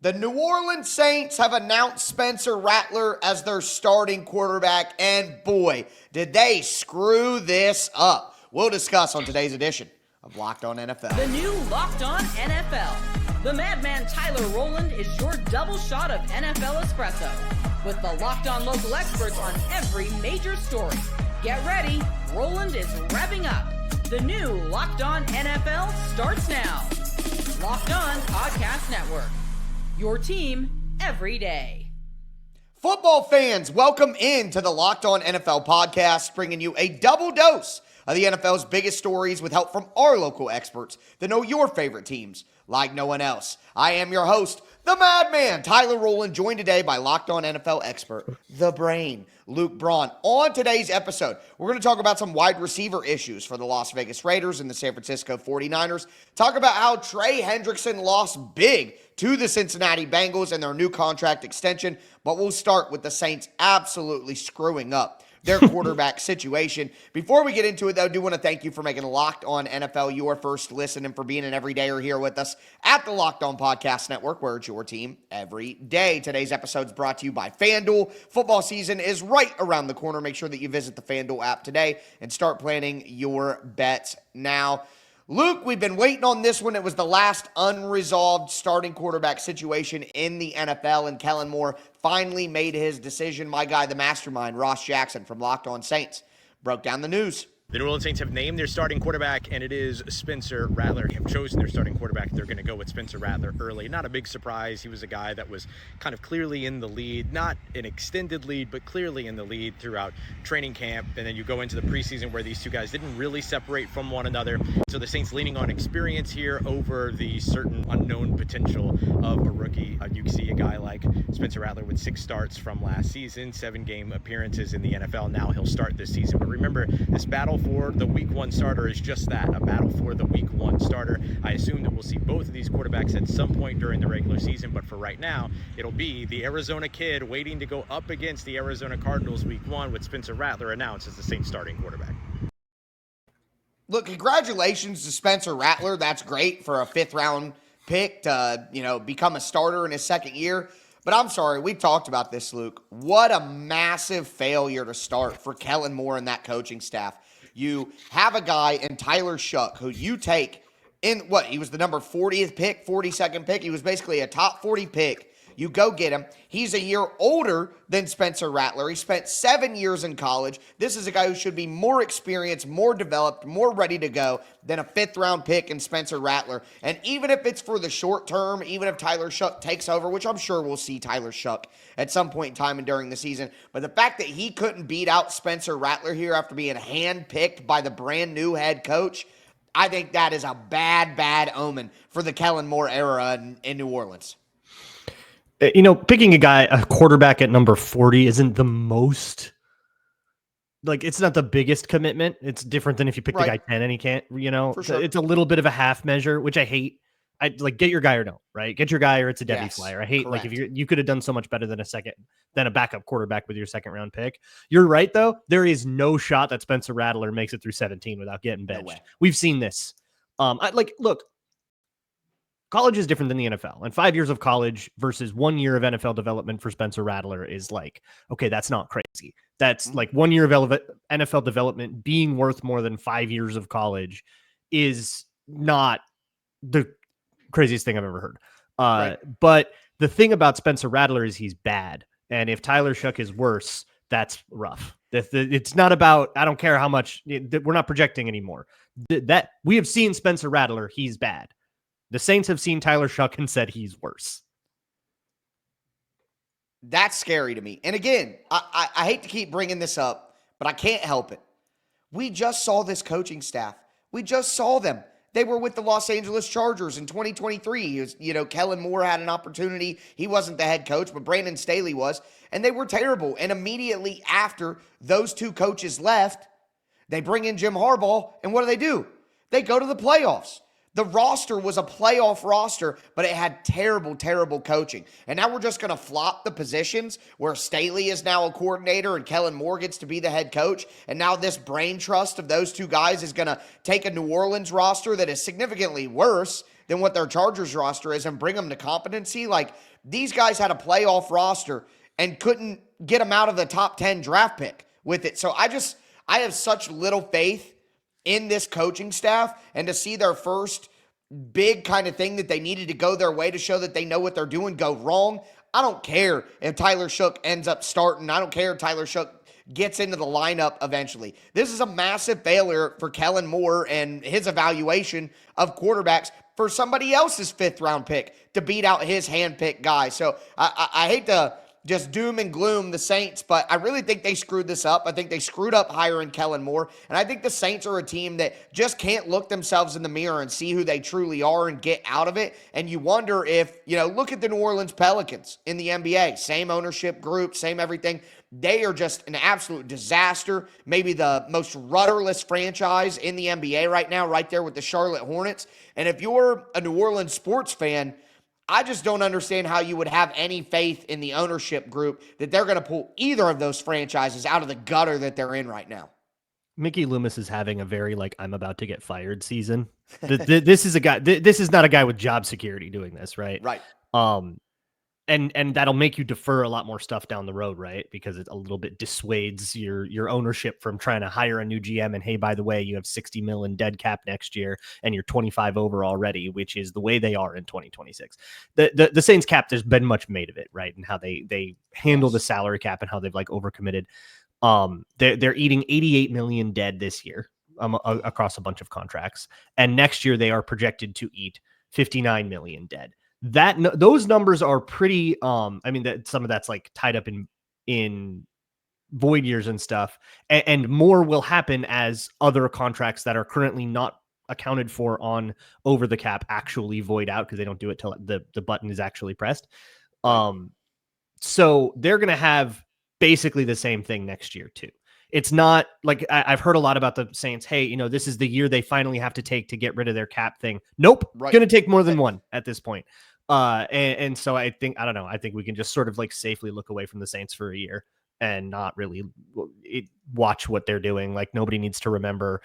The New Orleans Saints have announced Spencer Rattler as their starting quarterback, and boy, did they screw this up. We'll discuss on today's edition of Locked On NFL. The new Locked On NFL. The madman Tyler Rowland is your double shot of NFL espresso, with the Locked On local experts on every major story. Get ready, Rowland is revving up. The new Locked On NFL starts now. Locked On Podcast Network. Your team every day. Football fans, welcome into the Locked On NFL podcast, bringing you a double dose of the NFL's biggest stories with help from our local experts that know your favorite teams like no one else. I am your host, the madman, Tyler Rowland, joined today by Locked On NFL expert, the brain, Luke Braun. On today's episode, we're going to talk about some wide receiver issues for the Las Vegas Raiders and the San Francisco 49ers. Talk about how Trey Hendrickson lost big to the Cincinnati Bengals and their new contract extension. But we'll start with the Saints absolutely screwing up their quarterback situation. Before we get into it, though, I do want to thank you for making Locked On NFL your first listen and for being an everydayer here with us at the Locked On Podcast Network, where it's your team every day. Today's episode is brought to you by FanDuel. Football season is right around the corner. Make sure that you visit the FanDuel app today and start planning your bets now. Luke, we've been waiting on this one. It was the last unresolved starting quarterback situation in the NFL, and Kellen Moore finally made his decision. My guy, the mastermind, Ross Jackson from Locked On Saints, broke down the news. The New Orleans Saints have named their starting quarterback, and it is Spencer Rattler. They have chosen their starting quarterback. They're going to go with Spencer Rattler early. Not a big surprise. He was a guy that was kind of clearly in the lead, not an extended lead, but clearly in the lead throughout training camp. And then you go into the preseason where these two guys didn't really separate from one another. So the Saints leaning on experience here over the certain unknown potential of a rookie. You see a guy like Spencer Rattler with 6 starts from last season, 7 game appearances in the NFL. Now he'll start this season. But remember, this battle for the week 1 starter is just that, a battle for the week 1 starter. I assume that we'll see both of these quarterbacks at some point during the regular season, but for right now, it'll be the Arizona kid waiting to go up against the Arizona Cardinals week 1 with Spencer Rattler announced as the Saints starting quarterback. Look, congratulations to Spencer Rattler. That's great for a 5th-round pick to, become a starter in his second year. But I'm sorry, we talked about this, Luke. What a massive failure to start for Kellen Moore and that coaching staff. You have a guy in Tyler Shough who you take in he was the number 40th pick, 42nd pick. He was basically a top 40 pick. You go get him. He's a year older than Spencer Rattler. He spent 7 years in college. This is a guy who should be more experienced, more developed, more ready to go than a 5th-round pick in Spencer Rattler. And even if it's for the short term, even if Tyler Shough takes over, which I'm sure we'll see Tyler Shough at some point in time and during the season, but the fact that he couldn't beat out Spencer Rattler here after being handpicked by the brand new head coach, I think that is a bad, bad omen for the Kellen Moore era in New Orleans. Picking a quarterback at number 40 isn't the most, it's not the biggest commitment. It's different than if you pick the guy 10 and he can't, For sure. It's a little bit of a half measure, which I hate. Get your guy or don't, right? Get your guy or it's a Debbie flyer. I hate, correct. if you could have done so much better than a backup quarterback with your 2nd-round pick. You're right, though. There is no shot that Spencer Rattler makes it through 17 without getting benched. No way. We've We've seen this. Look, college is different than the NFL, and 5 years of college versus 1 year of NFL development for Spencer Rattler is okay, that's not crazy. That's 1 year of NFL development being worth more than 5 years of college is not the craziest thing I've ever heard. Right. But the thing about Spencer Rattler is he's bad. And if Tyler Shough is worse, that's rough. It's not about, I don't care how much, we're not projecting anymore. That we have seen Spencer Rattler, he's bad. The Saints have seen Tyler Shough and said he's worse. That's scary to me. And again, I hate to keep bringing this up, but I can't help it. We just saw this coaching staff. We just saw them. They were with the Los Angeles Chargers in 2023. Kellen Moore had an opportunity. He wasn't the head coach, but Brandon Staley was. And they were terrible. And immediately after those 2 coaches left, they bring in Jim Harbaugh. And what do? They go to the playoffs. The roster was a playoff roster, but it had terrible, terrible coaching. And now we're just going to flop the positions where Staley is now a coordinator and Kellen Moore gets to be the head coach. And now this brain trust of those two guys is going to take a New Orleans roster that is significantly worse than what their Chargers roster is and bring them to competency. Like, these guys had a playoff roster and couldn't get them out of the top 10 draft pick with it. So I have such little faith in this coaching staff, and to see their first big kind of thing that they needed to go their way to show that they know what they're doing go wrong. I don't care if Tyler Shough ends up starting. I don't care if Tyler Shough gets into the lineup eventually. This is a massive failure for Kellen Moore and his evaluation of quarterbacks for somebody else's 5th round pick to beat out his handpicked guy. So I hate to just doom and gloom the Saints, but I really think they screwed this up. I think they screwed up hiring Kellen Moore, and I think the Saints are a team that just can't look themselves in the mirror and see who they truly are and get out of it. And you wonder if, look at the New Orleans Pelicans in the NBA, same ownership group, same everything. They are just an absolute disaster, maybe the most rudderless franchise in the NBA right now, right there with the Charlotte Hornets. And if you're a New Orleans sports fan, I just don't understand how you would have any faith in the ownership group that they're going to pull either of those franchises out of the gutter that they're in right now. Mickey Loomis is having a very I'm about to get fired season. This is a guy. This is not a guy with job security doing this, right? Right. And that'll make you defer a lot more stuff down the road, right? Because it a little bit dissuades your ownership from trying to hire a new GM. And hey, by the way, you have 60 mil in dead cap next year, and you're 25 over already, which is the way they are in 2026. The Saints cap, there's been much made of it, right? And how they handle the salary cap and how they've overcommitted. They're eating 88 million dead this year across a bunch of contracts, and next year they are projected to eat 59 million dead. Those numbers are pretty some of that's tied up in void years and stuff, and more will happen as other contracts that are currently not accounted for on over the cap actually void out, because they don't do it till the button is actually pressed. So they're going to have basically the same thing next year too. It's not I've heard a lot about the Saints. Hey, this is the year they finally have to take to get rid of their cap thing. Nope. Right. Going to take more than one at this point. And so I think we can just sort of safely look away from the Saints for a year and not really watch what they're doing. Nobody needs to remember,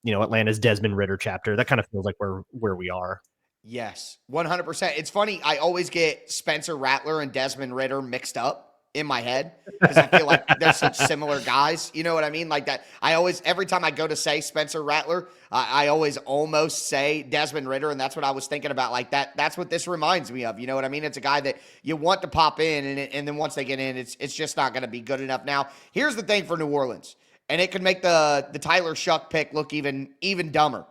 Atlanta's Desmond Ridder chapter. That kind of feels like where we are. Yes, 100%. It's funny. I always get Spencer Rattler and Desmond Ridder mixed up in my head because I feel like they're such similar guys. You know what I mean? That every time I go to say Spencer Rattler, I always almost say Desmond Ridder, and that's what I was thinking about. That's what this reminds me of. You know what I mean? It's a guy that you want to pop in, and then once they get in, it's just not going to be good enough. Now, here's the thing for New Orleans, and it could make the Tyler Shough pick look even dumber.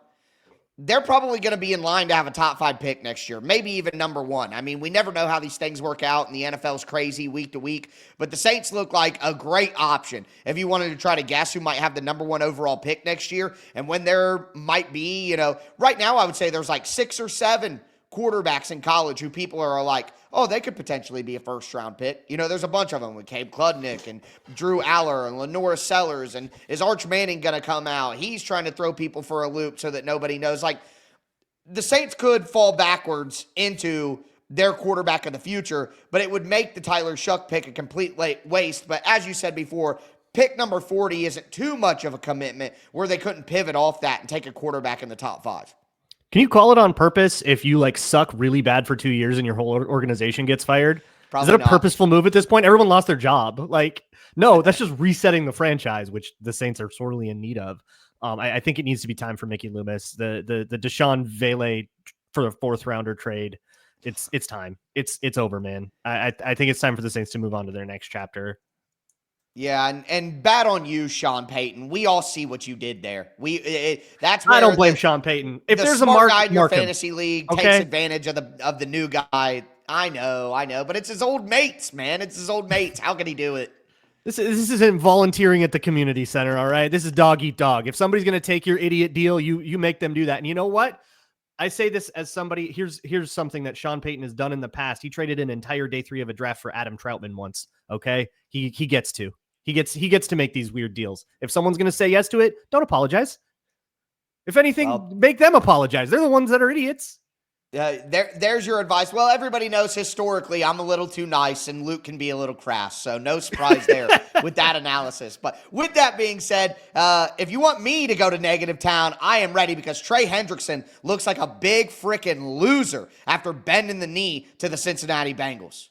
They're probably going to be in line to have a top 5 pick next year, maybe even number 1. I mean, we never know how these things work out, and the NFL's crazy week to week, but the Saints look like a great option if you wanted to try to guess who might have the number 1 overall pick next year. And when there might be, right now I would say there's 6 or 7 quarterbacks in college who people are oh, they could potentially be a first-round pick. There's a bunch of them with Cabe Kludnick and Drew Aller and Lenora Sellers. And is Arch Manning going to come out? He's trying to throw people for a loop so that nobody knows. The Saints could fall backwards into their quarterback of the future, but it would make the Tyler Shough pick a complete waste. But as you said before, pick number 40 isn't too much of a commitment where they couldn't pivot off that and take a quarterback in the top 5. Can you call it on purpose if you suck really bad for 2 years and your whole organization gets fired? Probably is it a purposeful move at this point? Everyone lost their job. No, that's just resetting the franchise, which the Saints are sorely in need of. I think it needs to be time for Mickey Loomis. The Deshaun Vele for the 4th rounder trade. It's time. It's over, man. I think it's time for the Saints to move on to their next chapter. Yeah, and bad on you, Sean Payton. We all see what you did there. That's where I don't blame Sean Payton. If there's a guy in your fantasy league takes advantage of the new guy. I know, but it's his old mates, man. It's his old mates. How can he do it? This isn't volunteering at the community center, all right? This is dog eat dog. If somebody's going to take your idiot deal, you make them do that. And you know what? I say this as somebody, here's something that Sean Payton has done in the past. He traded an entire day 3 of a draft for Adam Troutman once, okay? He gets to. He gets to make these weird deals. If someone's going to say yes to it, don't apologize. If anything, make them apologize. They're the ones that are idiots. There's your advice. Well, everybody knows historically I'm a little too nice and Luke can be a little crass. So no surprise there with that analysis. But with that being said, if you want me to go to negative town, I am ready because Trey Hendrickson looks like a big freaking loser after bending the knee to the Cincinnati Bengals.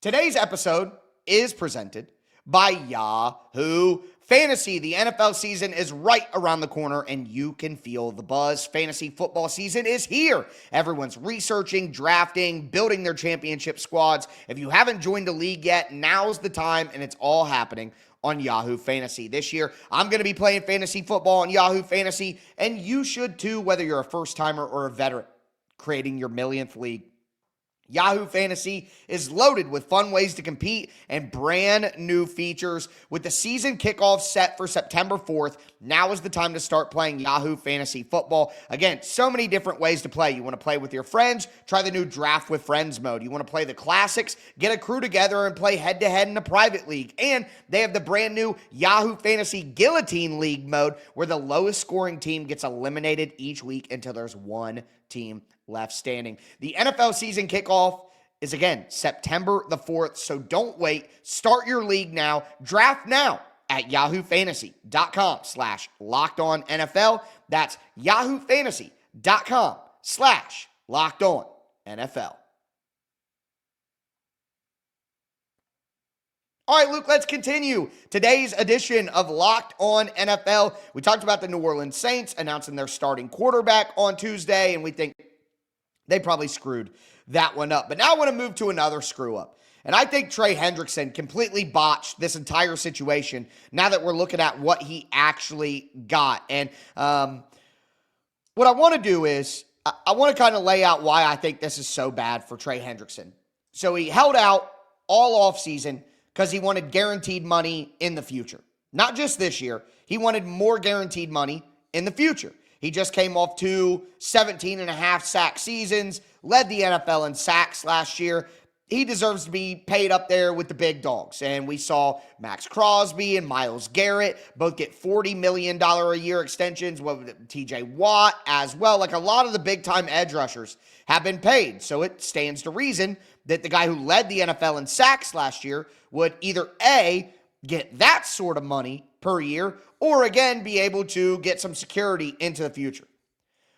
Today's episode is presented by Yahoo Fantasy. The NFL season is right around the corner and you can feel the buzz. Fantasy football season is here. Everyone's researching, drafting, building their championship squads. If you haven't joined a league yet, now's the time, and it's all happening on Yahoo Fantasy. This year, I'm going to be playing fantasy football on Yahoo Fantasy, and you should too, whether you're a first-timer or a veteran creating your millionth league. Yahoo Fantasy is loaded with fun ways to compete and brand new features. With the season kickoff set for September 4th, now is the time to start playing Yahoo Fantasy Football. Again, so many different ways to play. You want to play with your friends? Try the new Draft with Friends mode. You want to play the classics? Get a crew together and play head-to-head in a private league. And they have the brand new Yahoo Fantasy Guillotine League mode where the lowest scoring team gets eliminated each week until there's one team left standing. The NFL season kickoff is, again, September the 4th, so don't wait. Start your league now. Draft now at yahoofantasy.com/lockedonnfl. That's yahoofantasy.com/lockedonnfl. All right, Luke, let's continue today's edition of Locked On NFL. We talked about the New Orleans Saints announcing their starting quarterback on Tuesday, and we think they probably screwed that one up. But now I want to move to another screw up. And I think Trey Hendrickson completely botched this entire situation now that we're looking at what he actually got. And what I want to do is I want to kind of lay out why I think this is so bad for Trey Hendrickson. So he held out all offseason because he wanted guaranteed money in the future. Not just this year. He wanted more guaranteed money in the future. He just came off 2 17.5 sack seasons, led the NFL in sacks last year. He deserves to be paid up there with the big dogs. And we saw Max Crosby and Myles Garrett both get $40 million a year extensions. TJ Watt as well. Like a lot of the big-time edge rushers have been paid. So it stands to reason that the guy who led the NFL in sacks last year would either A, get that sort of money per year, or again, be able to get some security into the future.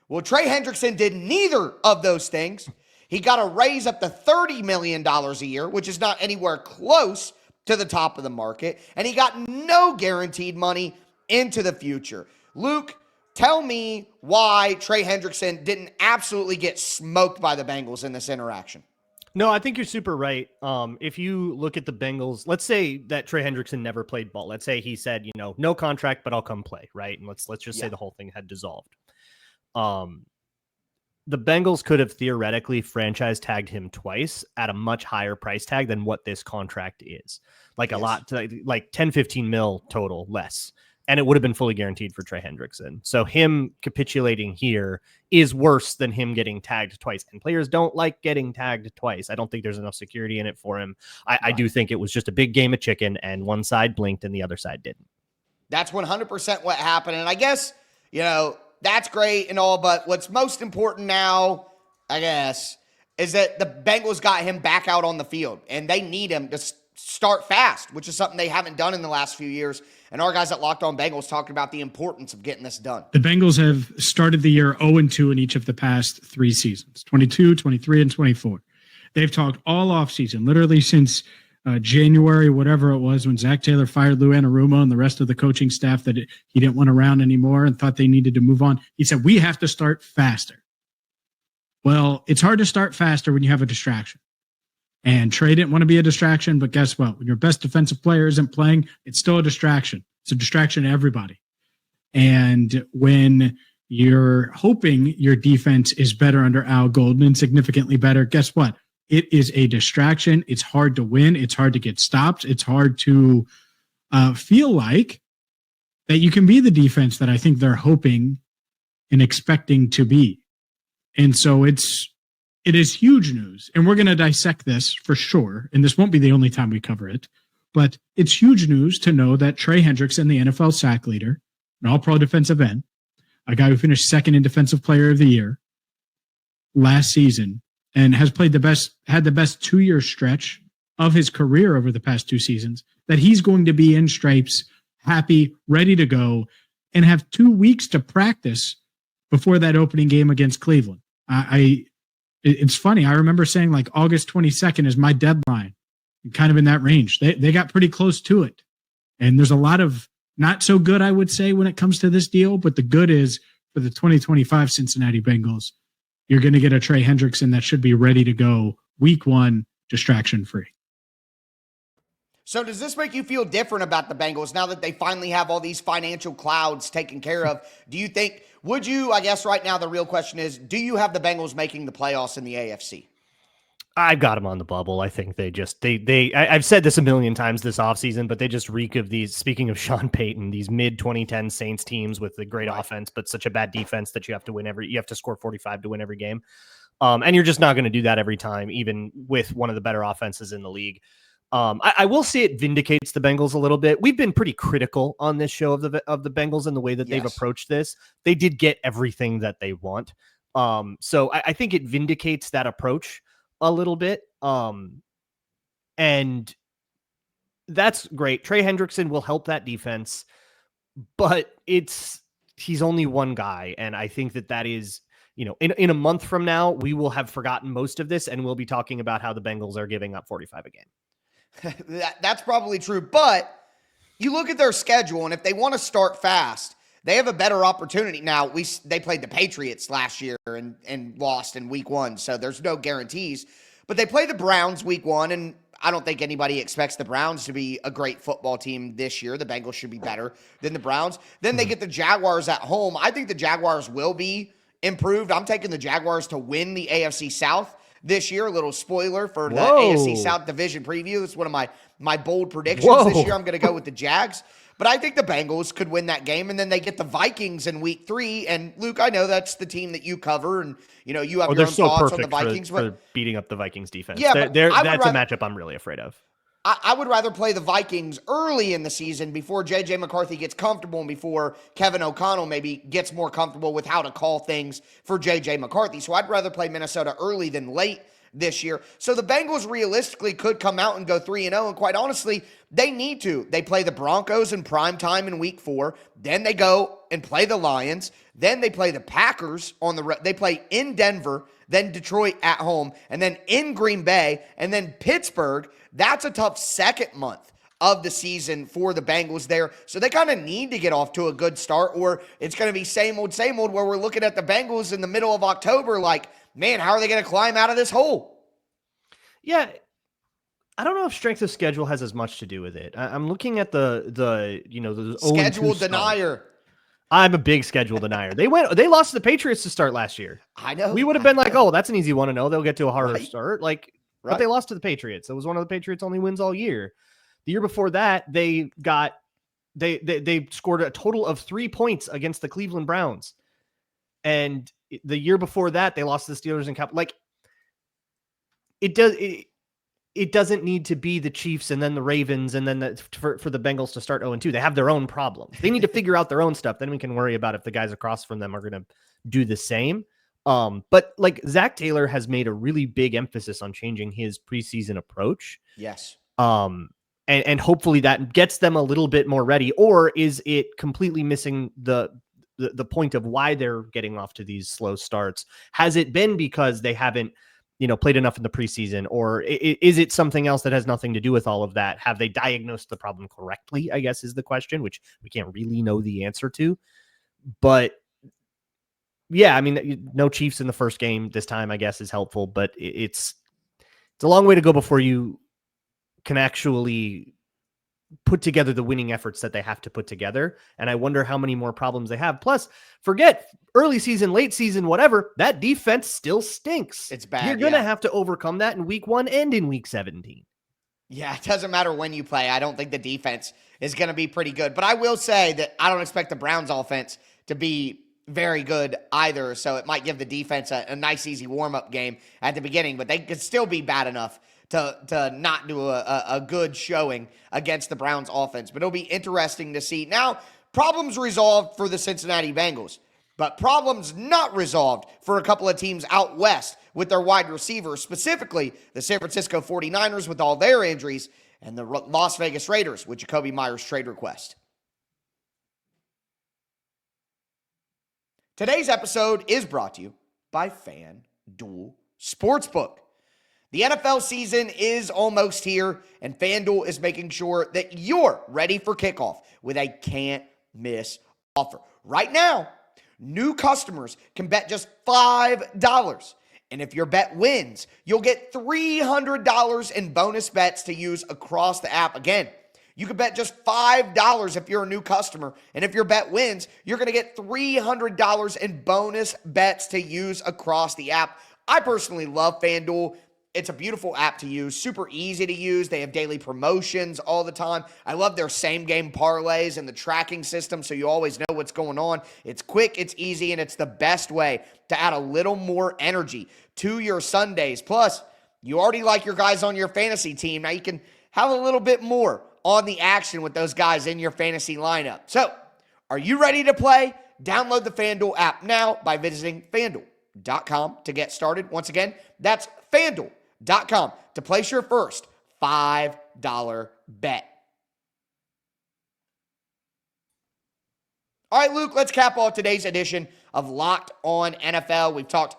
Well, Trey Hendrickson did neither of those things. He got a raise up to $30 million a year, which is not anywhere close to the top of the market, and he got no guaranteed money into the future. Luke, tell me why Trey Hendrickson didn't absolutely get smoked by the Bengals in this interaction. No, I think you're super right. If you look at the Bengals, let's say that Trey Hendrickson never played ball. Let's say he said, no contract, but I'll come play, right? And let's just say the whole thing had dissolved. The Bengals could have theoretically franchise tagged him twice at a much higher price tag than what this contract is. Like a lot, like 10, 15 mil total less. And it would have been fully guaranteed for Trey Hendrickson. So him capitulating here is worse than him getting tagged twice. And players don't like getting tagged twice. I don't think there's enough security in it for him. I do think it was just a big game of chicken and one side blinked and the other side didn't. That's 100% what happened. And I guess, that's great and all, but what's most important now, I guess, is that the Bengals got him back out on the field and they need him to start fast, which is something they haven't done in the last few years. And our guys at Locked On Bengals talking about the importance of getting this done. The Bengals have started the year 0-2 in each of the past 3 seasons, 22, 23, and 24. They've talked all offseason, literally since January, whatever it was, when Zach Taylor fired Lou Anarumo and the rest of the coaching staff that he didn't want around anymore and thought they needed to move on. He said, we have to start faster. Well, it's hard to start faster when you have a distraction. And Trey didn't want to be a distraction, but guess what? When your best defensive player isn't playing, it's still a distraction. It's a distraction to everybody. And when you're hoping your defense is better under Al Golden, significantly better, guess what? It is a distraction. It's hard to win. It's hard to get stops. It's hard to feel like that you can be the defense that I think they're hoping and expecting to be. And so it is huge news. And we're going to dissect this for sure. And this won't be the only time we cover it. But it's huge news to know that Trey Hendrickson, the NFL sack leader, an all-pro defensive end, a guy who finished second in Defensive Player of the Year last season, and has had the best 2-year stretch of his career over the past 2 seasons, that he's going to be in stripes, happy, ready to go, and have 2 weeks to practice before that opening game against Cleveland. It's funny. I remember saying like August 22nd is my deadline, kind of in that range. They got pretty close to it. And there's a lot of not so good, I would say, when it comes to this deal. But the good is for the 2025 Cincinnati Bengals, you're going to get a Trey Hendrickson that should be ready to go week 1, distraction free. So does this make you feel different about the Bengals now that they finally have all these financial clouds taken care of? Do you think, I guess right now the real question is, do you have the Bengals making the playoffs in the AFC? I've got them on the bubble. I think I've said this a million times this offseason, but they just reek of these, speaking of Sean Payton, these mid 2010 Saints teams with a great offense, but such a bad defense that you have to score 45 to win every game. And you're just not going to do that every time, even with one of the better offenses in the league. I will say it vindicates the Bengals a little bit. We've been pretty critical on this show of the Bengals and the way that they've approached this. They did get everything that they want. So I think it vindicates that approach a little bit. And that's great. Trey Hendrickson will help that defense, but he's only one guy. And I think that is, in a month from now, we will have forgotten most of this and we'll be talking about how the Bengals are giving up 45 a game. That's probably true, but you look at their schedule, and if they want to start fast, they have a better opportunity. Now, they played the Patriots last year and lost in week 1, so there's no guarantees. But they play the Browns week 1, and I don't think anybody expects the Browns to be a great football team this year. The Bengals should be better than the Browns. Then they get the Jaguars at home. I think the Jaguars will be improved. I'm taking the Jaguars to win the AFC South this year. A little spoiler for the AFC South division preview. It's one of my bold predictions this year. I'm going to go with the Jags. But I think the Bengals could win that game, and then they get the Vikings in week 3. And, Luke, I know that's the team that you cover, and, you have your own thoughts on the Vikings. For beating up the Vikings defense. Yeah, that's a matchup I'm really afraid of. I would rather play the Vikings early in the season before J.J. McCarthy gets comfortable and before Kevin O'Connell maybe gets more comfortable with how to call things for J.J. McCarthy. So I'd rather play Minnesota early than late this year. So the Bengals realistically could come out and go 3-0, and quite honestly, they need to. They play the Broncos in prime time in week 4. Then they go and play the Lions. Then they play the Packers they play in Denver, then Detroit at home, and then in Green Bay, and then Pittsburgh. That's a tough second month of the season for the Bengals there. So they kind of need to get off to a good start, or it's going to be same old, where we're looking at the Bengals in the middle of October like, man, how are they going to climb out of this hole? Yeah, I don't know if strength of schedule has as much to do with it. I'm looking at the schedule denier. I'm a big schedule denier. They lost to the Patriots to start last year. I know. We would have been like, oh, that's an eady 1-0. They'll get to a harder start. But they lost to the Patriots. It was one of the Patriots' only wins all year. The year before that, they scored a total of 3 points against the Cleveland Browns. And the year before that, they lost to the Steelers and Cup. It doesn't need to be the Chiefs and then the Ravens and then for the Bengals to start 0-2. They have their own problems. They need to figure out their own stuff. Then we can worry about if the guys across from them are going to do the same. But Zach Taylor has made a really big emphasis on changing his preseason approach. Yes. And hopefully that gets them a little bit more ready, or is it completely missing the point of why they're getting off to these slow starts? Has it been because they haven't, played enough in the preseason, or is it something else that has nothing to do with all of that? Have they diagnosed the problem correctly, I guess is the question, which we can't really know the answer to. But yeah, I mean, no Chiefs in the first game this time, I guess, is helpful, but it's a long way to go before you can actually put together the winning efforts that they have to put together. And I wonder how many more problems they have. Plus, forget early season, late season, whatever, that defense still stinks. It's bad. You're going to have to overcome that in week 1 and in week 17. Yeah, it doesn't matter when you play. I don't think the defense is going to be pretty good. But I will say that I don't expect the Browns offense to be very good either. So it might give the defense a nice, easy warm-up game at the beginning. But they could still be bad enough to not do a good showing against the Browns offense. But it'll be interesting to see. Now, problems resolved for the Cincinnati Bengals, but problems not resolved for a couple of teams out west with their wide receivers, specifically the San Francisco 49ers with all their injuries and the Las Vegas Raiders with Jakobi Meyers' trade request. Today's episode is brought to you by FanDuel Sportsbook. The NFL season is almost here, and FanDuel is making sure that you're ready for kickoff with a can't-miss offer. Right now, new customers can bet just $5. And if your bet wins, you'll get $300 in bonus bets to use across the app. Again, you can bet just $5 if you're a new customer. And if your bet wins, you're going to get $300 in bonus bets to use across the app. I personally love FanDuel. It's a beautiful app to use, super easy to use. They have daily promotions all the time. I love their same-game parlays and the tracking system, so you always know what's going on. It's quick, it's easy, and it's the best way to add a little more energy to your Sundays. Plus, you already like your guys on your fantasy team. Now you can have a little bit more on the action with those guys in your fantasy lineup. So, are you ready to play? Download the FanDuel app now by visiting FanDuel.com to get started. Once again, that's FanDuel.com to place your first $5 bet. All right, Luke, let's cap off today's edition of Locked On NFL. We've talked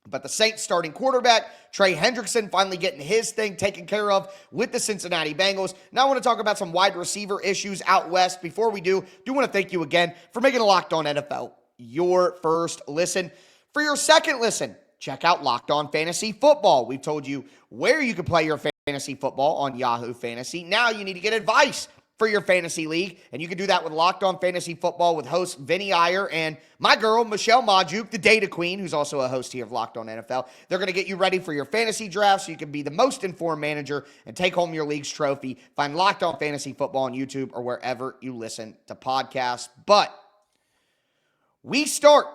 about the Saints starting quarterback, Trey Hendrickson finally getting his thing taken care of with the Cincinnati Bengals. Now I want to talk about some wide receiver issues out west. Before we do want to thank you again for making Locked On NFL your first listen. For your second listen, check out Locked On Fantasy Football. We've told you where you can play your fantasy football on Yahoo Fantasy. Now you need to get advice for your fantasy league, and you can do that with Locked On Fantasy Football with host Vinny Iyer and my girl, Michelle Majuk, the data queen, who's also a host here of Locked On NFL. They're going to get you ready for your fantasy draft so you can be the most informed manager and take home your league's trophy. Find Locked On Fantasy Football on YouTube or wherever you listen to podcasts. But we start,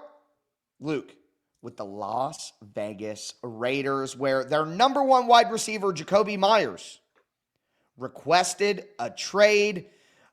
Luke, with the Las Vegas Raiders, where their number one wide receiver, Jakobi Meyers, requested a trade.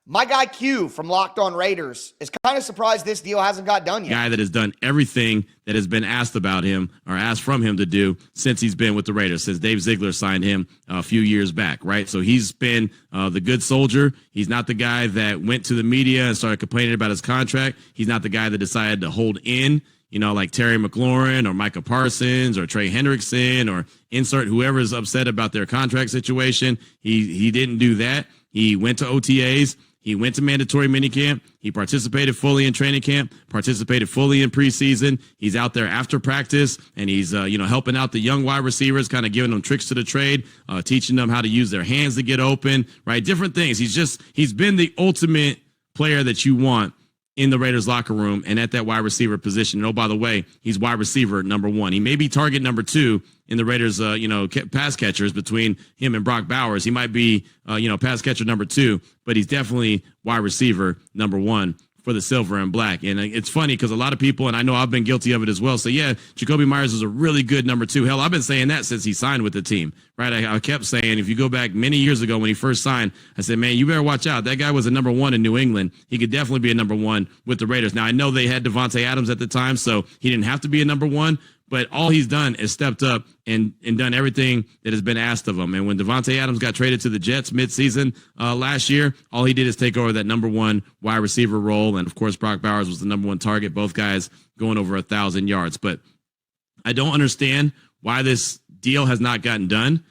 My guy Q from Locked On Raiders is kind of surprised this deal hasn't got done yet. Guy that has done everything that has been asked about him or asked from him to do since he's been with the Raiders, since Dave Ziegler signed him a few years back, right? So he's been the good soldier. He's not the guy that went to the media and started complaining about his contract. He's not the guy that decided to hold in, like Terry McLaurin or Micah Parsons or Trey Hendrickson or insert whoever is upset about their contract situation. He didn't do that. He went to OTAs. He went to mandatory minicamp. He participated fully in training camp, participated fully in preseason. He's out there after practice, and he's, helping out the young wide receivers, kind of giving them tricks to the trade, teaching them how to use their hands to get open, right? Different things. He's been the ultimate player that you want in the Raiders locker room and at that wide receiver position. And oh, by the way, he's wide receiver number one. He may be target number two in the Raiders, pass catchers between him and Brock Bowers. He might be, pass catcher number two, but he's definitely wide receiver number one for the silver and black. And it's funny because a lot of people, and I know I've been guilty of it as well, say, yeah, Jakobi Meyers is a really good number two. Hell, I've been saying that since he signed with the team, right? I kept saying, if you go back many years ago when he first signed, I said, man, you better watch out. That guy was a number one in New England. He could definitely be a number one with the Raiders. Now, I know they had Devontae Adams at the time, so he didn't have to be a number one, but all he's done is stepped up and done everything that has been asked of him. And when Devontae Adams got traded to the Jets midseason last year, all he did is take over that number one wide receiver role. And, of course, Brock Bowers was the number one target, both guys going over 1,000 yards. But I don't understand why this deal has not gotten done.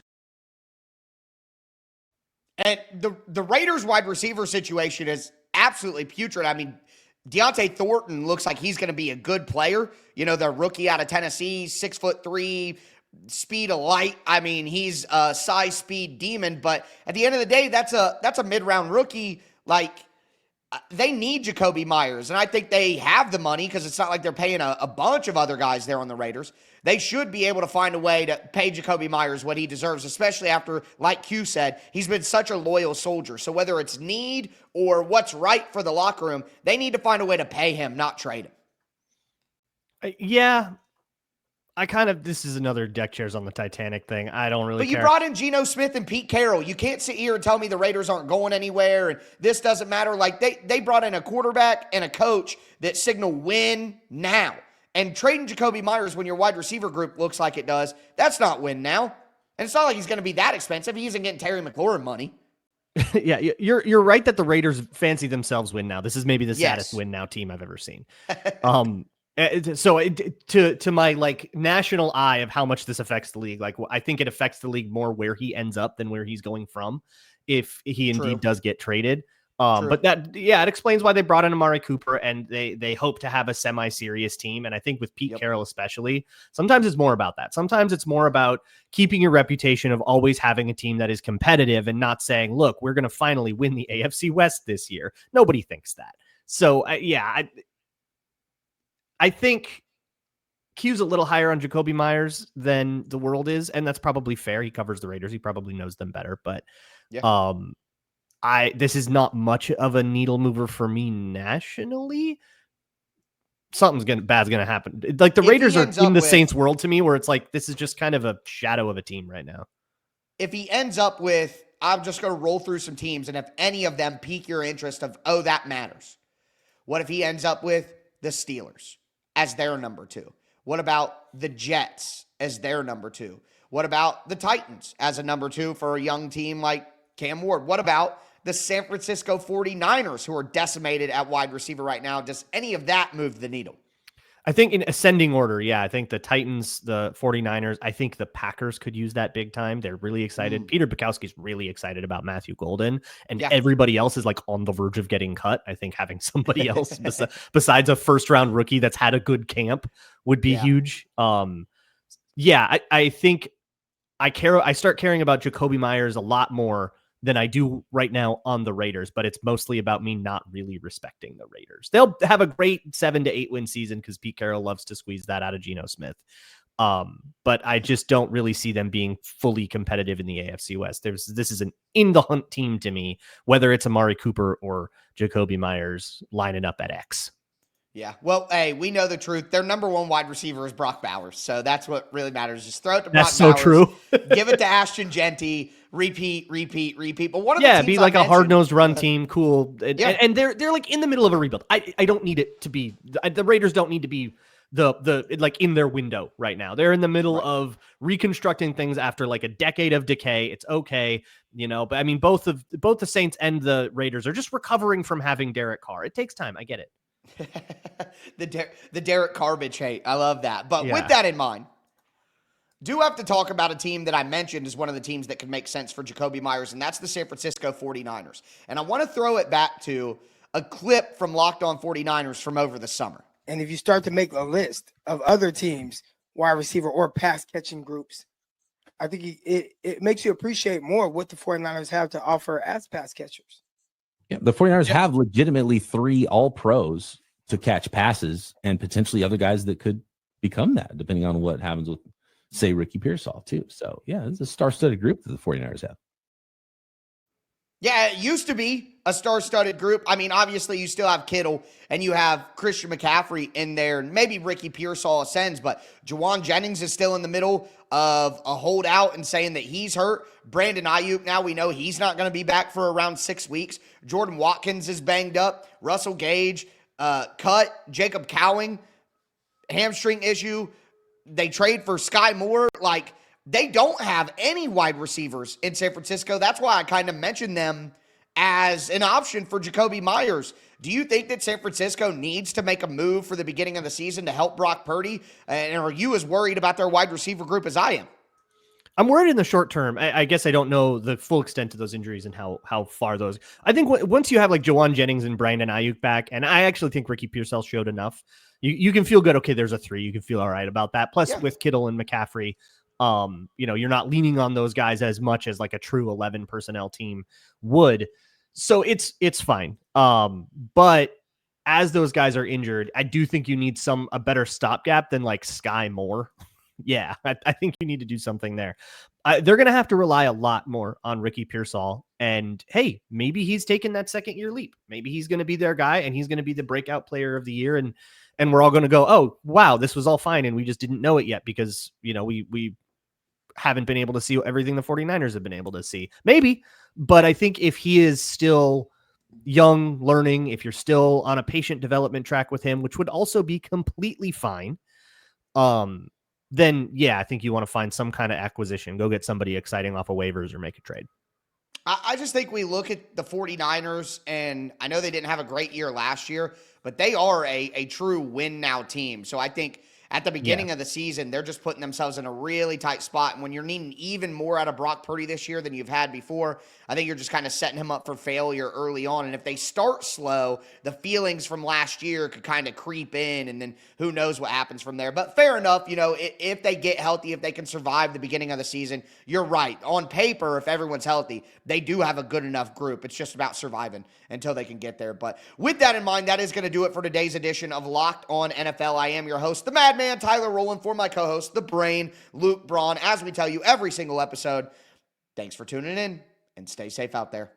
And the Raiders wide receiver situation is absolutely putrid. I mean, Deontay Thornton looks like he's going to be a good player. The rookie out of Tennessee, 6'3", speed of light. I mean, he's a size speed demon, but at the end of the day, that's a mid-round rookie. Like, they need Jakobi Meyers, and I think they have the money because it's not like they're paying a bunch of other guys there on the Raiders. They should be able to find a way to pay Jakobi Meyers what he deserves, especially after, like Q said, he's been such a loyal soldier. So whether it's need or what's right for the locker room, they need to find a way to pay him, not trade him. Yeah, this is another deck chairs on the Titanic thing. I don't really care. But you brought in Geno Smith and Pete Carroll. You can't sit here and tell me the Raiders aren't going anywhere and this doesn't matter. Like they brought in a quarterback and a coach that signal win now. And trading Jacoby Myers when your wide receiver group looks like it does, that's not win now. And it's not like he's going to be that expensive. He isn't getting Terry McLaurin money. Yeah, you're right that the Raiders fancy themselves win now. This is maybe the saddest win now team I've ever seen. So to my like national eye of how much this affects the league, like I think it affects the league more where he ends up than where he's going from if he indeed does get traded. But it explains why they brought in Amari Cooper and they hope to have a semi-serious team. And I think with Pete Carroll especially, sometimes it's more about that. Sometimes it's more about keeping your reputation of always having a team that is competitive and not saying, look, we're going to finally win the AFC West this year. Nobody thinks that. So I think Q's a little higher on Jacoby Myers than the world is. And that's probably fair. He covers the Raiders. He probably knows them better, but this is not much of a needle mover for me nationally. Bad's gonna happen. Like the Raiders are in the Saints world to me, where it's like this is just kind of a shadow of a team right now. If he ends up with, I'm just going to roll through some teams, and if any of them pique your interest of, oh, that matters. What if he ends up with the Steelers as their number 2? What about the Jets as their number 2? What about the Titans as a number 2 for a young team like Cam Ward? What about the San Francisco 49ers, who are decimated at wide receiver right now? Does any of that move the needle? I think in ascending order, I think the Titans, the 49ers, I think the Packers could use that big time. They're really excited. Peter Bukowski's really excited about Matthew Golden, and everybody else is like on the verge of getting cut. I think having somebody else besides a first-round rookie that's had a good camp would be huge. I think I start caring about Jacoby Myers a lot more than I do right now on the Raiders, but it's mostly about me not really respecting the Raiders. They'll have a great 7 to 8 win season because Pete Carroll loves to squeeze that out of Geno Smith. But I just don't really see them being fully competitive in the AFC West. This is an in the hunt team to me, whether it's Amari Cooper or Jacoby Myers lining up at X. Yeah. Well, hey, we know the truth. Their number 1 wide receiver is Brock Bowers. So that's what really matters. Just throw it to Brock Bowers. That's so true. Give it to Ashton Genty. Repeat. But one of the teams be like a hard-nosed run team. Cool. And they're like in the middle of a rebuild. I don't need it to be the Raiders don't need to be the like in their window right now. They're in the middle of reconstructing things after like a decade of decay. It's okay, but I mean both the Saints and the Raiders are just recovering from having Derek Carr. It takes time. I get it. the Derek Garbage hate. I love that. But with that in mind, do have to talk about a team that I mentioned as one of the teams that could make sense for Jacoby Myers, and that's the San Francisco 49ers. And I want to throw it back to a clip from Locked On 49ers from over the summer. And if you start to make a list of other teams, wide receiver or pass catching groups, I think it makes you appreciate more what the 49ers have to offer as pass catchers. Yeah, the 49ers have legitimately 3 all-pros to catch passes and potentially other guys that could become that, depending on what happens with, say, Ricky Pearsall, too. So, it's a star-studded group that the 49ers have. Yeah, it used to be a star-studded group. I mean, obviously, you still have Kittle and you have Christian McCaffrey in there, and maybe Ricky Pearsall ascends, but Juwan Jennings is still in the middle of a holdout and saying that he's hurt. Brandon Ayuk, now we know he's not going to be back for around 6 weeks. Jordan Watkins is banged up. Russell Gage, cut. Jacob Cowing, hamstring issue. They trade for Sky Moore. Like, they don't have any wide receivers in San Francisco. That's why I kind of mentioned them as an option for Jacoby Myers. Do you think that San Francisco needs to make a move for the beginning of the season to help Brock Purdy? And are you as worried about their wide receiver group as I am? I'm worried in the short term. I guess I don't know the full extent of those injuries and how far those. I think once you have like Juwan Jennings and Brandon Ayuk back, and I actually think Ricky Pearsall showed enough, you can feel good. Okay, there's a 3. You can feel all right about that. Plus, with Kittle and McCaffrey, you're not leaning on those guys as much as like a true 11 personnel team would. So it's fine. But as those guys are injured, I do think you need a better stopgap than like Sky Moore. Yeah, I think you need to do something there. They're going to have to rely a lot more on Ricky Pearsall. And hey, maybe he's taken that second year leap. Maybe he's going to be their guy and he's going to be the breakout player of the year. And and we're all going to go, oh, wow, this was all fine. And we just didn't know it yet because, we haven't been able to see everything the 49ers have been able to see. Maybe. But I think if he is still young, learning, if you're still on a patient development track with him, which would also be completely fine, then yeah, I think you want to find some kind of acquisition. Go get somebody exciting off of waivers or make a trade. I just think we look at the 49ers, and I know they didn't have a great year last year, but they are a true win-now team. So I think at the beginning of the season, they're just putting themselves in a really tight spot. And when you're needing even more out of Brock Purdy this year than you've had before, I think you're just kind of setting him up for failure early on. And if they start slow, the feelings from last year could kind of creep in, and then who knows what happens from there. But fair enough, if they get healthy, if they can survive the beginning of the season, you're right. On paper, if everyone's healthy, they do have a good enough group. It's just about surviving until they can get there. But with that in mind, that is going to do it for today's edition of Locked On NFL. I am your host, the Madman, Tyler Rowland, for my co-host, the Brain, Luke Braun. As we tell you every single episode, thanks for tuning in and stay safe out there.